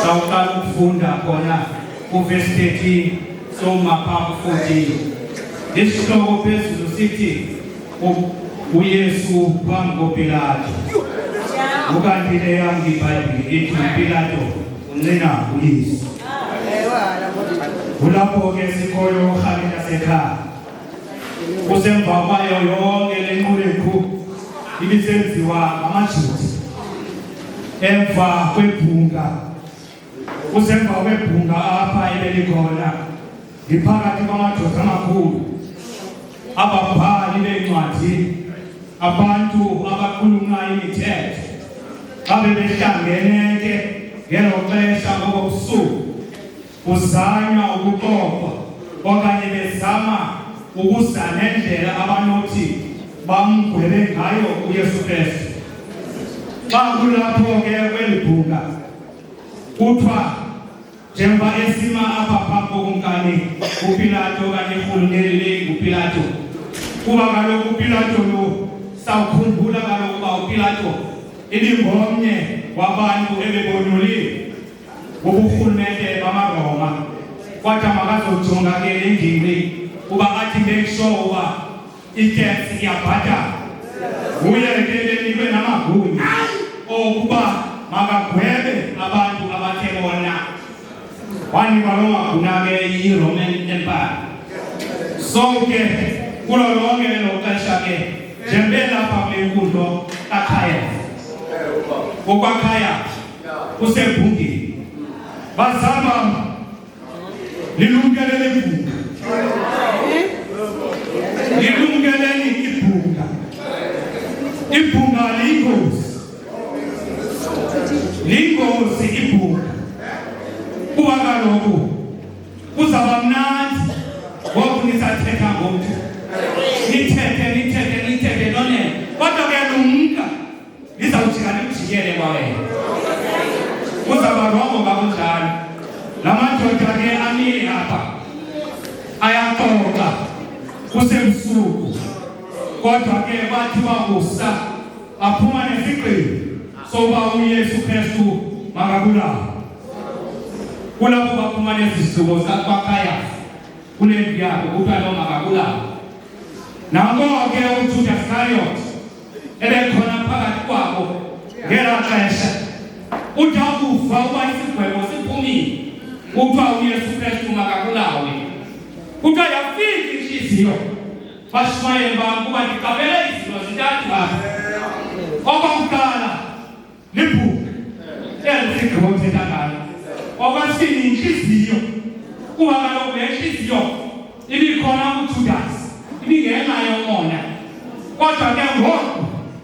sawuqala ukufunda khona kuverse 13 somaphambi 14 isihloko phezulu sithi uYesu phambi koPilato ukanti le yangi iBhayibheli ithi uPilato uncina uYesu kulapho ke sikhoyo uhamela sekhaya kusemva kwayo yonke lenquleko ibisenziwa amaJuda emva kwebhunga kusemva kwebhunga apha ebelikhona liphakathi kwamadoda amakhulu ababhali bencwadi abantu abakhuluma imithetho babe behlangene ke ngelo xesha ngobusuku kuzanywa ukuqopha okanye bezama ukuzana nendlela abanothi bamgwebe ngayo uYesu Kristu. Xa kulapho ke kwelibhunga kuthiwa njengoba esima apha phambi kokumkani uPilato okanye urhulumente uPilato kuba kaloku uPilato lo sawukhumbula kaloku uba uPilato ibingomnye wabantu ebebonulile uburhulumente bamaRoma kodwa makazojonga ke endlini kuba athi make sure uba itax iyabhatala uye ke benikwe namagunya okuba makagwebe abantu abathe bona wanikwa loo magunya ke yi-Roman Empire. So ke kulo lonke lelo xesha ke njengabelapha kule nkundlo kaKhaya kokwaKhaya kusebhungeni bazama lilungelele ibhunga lilungelele ibhunga ibhunga liyingozi ibhunga kuba kaloku kuzaba mnandi ngoku nisathetha ngomntu nithethe none kodwa ke lumka lizawujika likujikele kwawena kuzaba rongo kakunjalo. La madoda ke amile apha ayaxoxa kusemsuku kodwa ke bathi babusa aphuma nesigqibo soba uYesu Kristu makabulawe. Kulapho baphuma nezizigubo zaKhaya kule ndlu yakhe kuthiwa lo makabulawe. Nango ke uJudas Iscariot ebekhona phakathi kwabo ngela xesha uthi akuva uba isigwebo siphumile kuthiwa uYesu Kristu makabulawe. Kuthiwa yafika inhliziyo bashumayela bam kuba ndiqabele izinto zintathu apha. Okokuqala libhunga elisigqibo thetha ngalo. Okwesibini inhliziyo kuba kaloku le nhliziyo ibikhona uJudas ibingenayo umona kodwa ke ngoku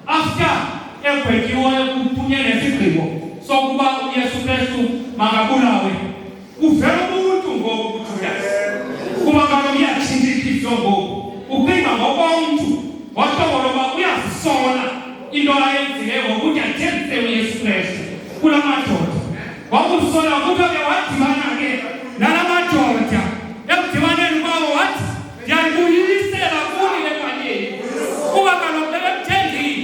after egwetyiweyo kuphume nesigqibo sokuba uYesu Kristu makabulawe uvela umuntu ngoku uJudas kuba kaloku iyatshintsha inhliziyo ngoku ucinga ngokomntu ngohlobo loba uyazisola into ayenzile ngokuthi athembise uYesu Kristu kula madoda wakusola kuthiwa ke wadibana ke nala madoda ekudibaneni kwawo wathi ndiyayibuyisela kuni le mali yenu kuba kaloku bebemthembile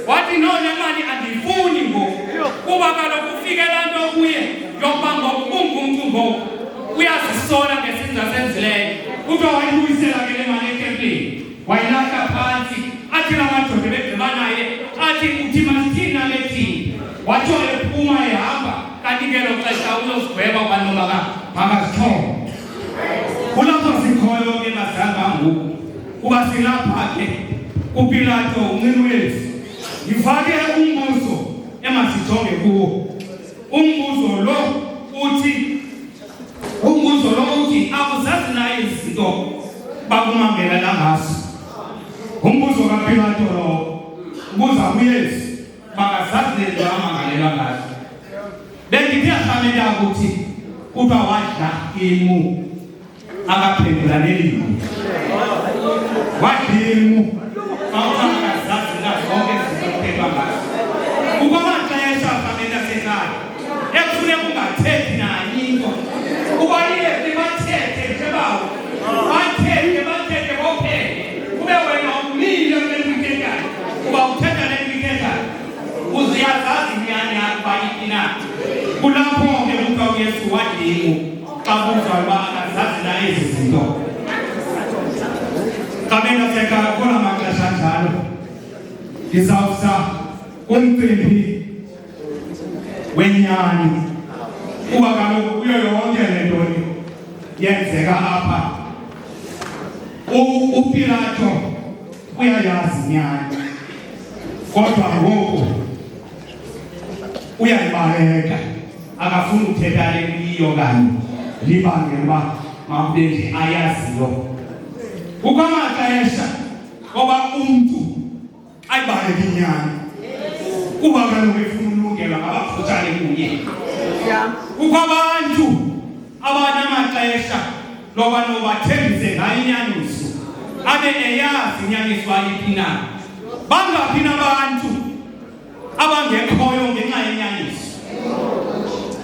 wathi no le mali andiyifuni ngoku kuba kaloku ufike laa nto kuye yokuba ngoku ungumntu ngoku uyazisola ngesinto asenzileyo kuthiwa wayibuyisela ke le mali etempileni wayilahla phantsi athi la madoda bedibanaye athi uthi masithini nale thini watsho ephuma ehamba kanti ke lo xesha uyosigweba kwanoma makazithobe. Kulapho sikhoyo ke bazanga ngoku kuba silapha ke uPilato unqina uYesu ngifake umbuzo emasijonge kuwo. Umbuzo lo uthi akuzazi na izinto bakumangela langazo. Umbuzo kaPilato lo ubuza uYesu bakazazi lento amangalela ngazo. Bengithi ahamela ukuthi kuba wadla imu akaphendula nelimi wadlimu awukazazi na zonke izinto ngazo. Ukumaxesha ahamela sekhaya ekufune kungathethi nanye into ubaluleke bathethe nje bawo bathethe bophele kube wena umile kuba uthetha uziyazazi nyani akuba ipina kulapho ke uka uYesu wadinga xa kuzwa uba akazazi na ezi zinto kamena seka khona maxesha njalo ndizawusa kumcimbi wenyani kuba kaloku kuyo yonke le nto yenzeka apha uPilato uyayazi inyani kodwa ngoku uyayibaleka akafuni uthetha leyo kanye libangela uba makube nje ayaziyo kukho amaxesha oba umntu ayibaleke inyani kuba kaloku efuna ulungelwa ngabakufutshane kunye kukho abantu abanamaxesha loba nobathembise ngayo inyaniso abe eyazi inyaniso ayiphi na bangaphi nabantu abangekhoyo ngenxa yenyaniso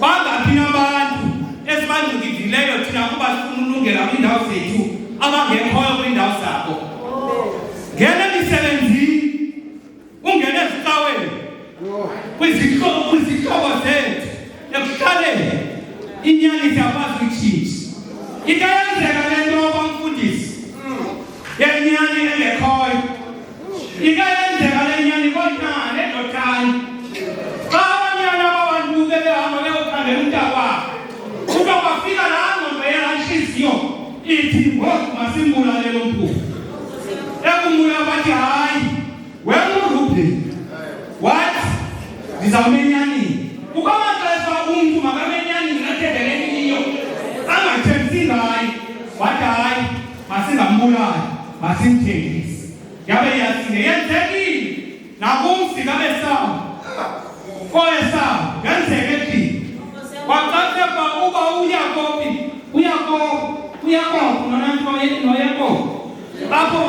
bangaphi nabantu esibangcikiveleyo thina kuba sifuna ulungela kwiindawo zethu abangekhoyo kwiindawo zabo ngena emisebenzini ungena ezicaweni kwizihlobo zethu ekuhlaleni inyaniso yakwazi uyitshintsha into yenzeka le nto bamfundisi yenyani engekhoyo into yenzeka le nyani kodwa nedotani xa abanyana babantu bebehamba beyokhangela umntakwabo kuba kwafika laa ngqondo yelaa ntliziyo ithi ngoku masimbulale lo mphuphu ekumbula bathi hayi wemurubhi wathi ndizawumenyanini kukho amaxesha umntu makamenyanini athetheleniyo angathembisi ngayo wathi hayi masingambulali masimthengise yabe yasinge yenzekile nakumfi kabesawo koyesawo yenzeke phi waqatsepha uba uyakopi uyakophi noyeko apho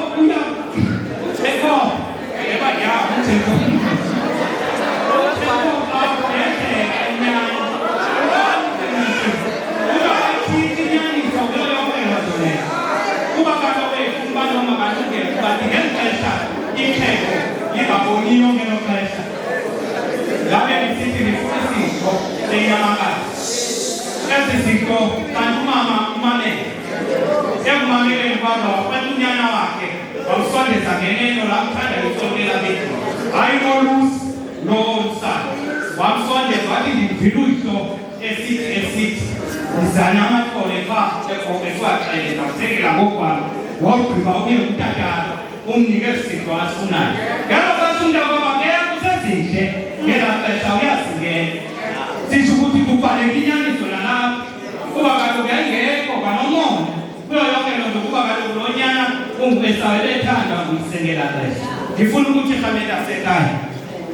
ngifuna ukuthi khamela sekhaya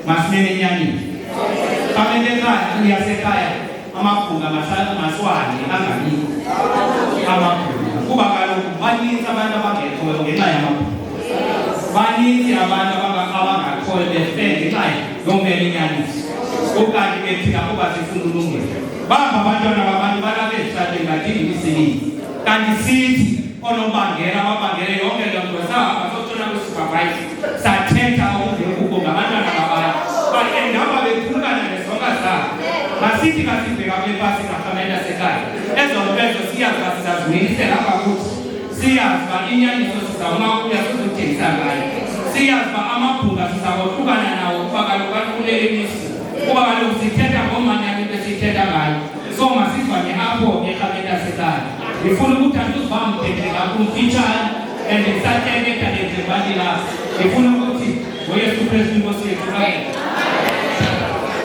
masimene enyanyeni khamela ekhaya uyasekhaya amabhunga maswani angabikho amabhunga kuba kaloku baninzi abantu abangekhoyo ngenxa yamabhunga baninzi abantu abangakhoyo befe ngenxa yokumela inyaniso ukanti ke thina kuba sifuna ulungela bamba abantwana babantu balapha ezihlalweni badinga imisebenzi kanti sithi onobangela ababangele yonke le nto sahamba sotshona kwisuphavayisa sathetha ukungekuko ngabantwana babantu baendaba bephulukana nezonka zabo masithi kasibheka kule pasi ngahamela sekhaya ezo nto siyazi uba sizazimisela apha kuthi siyazi uba inyaniso sizawuma ukuya sizothengisa ngayo siyazi uba amabhunga sizawohlukana nawo kuba kaloku akhule emisi kuba kaloku sithetha ngomanyani besithetha ngayo so masivane apho ehamela sekhaya ngifuna ukuthi andizibam mthethe kakumfitshane and ndisatyeketha lezimbalila ngifuna ukuthi ngoyesu Kristu Nkosi yethu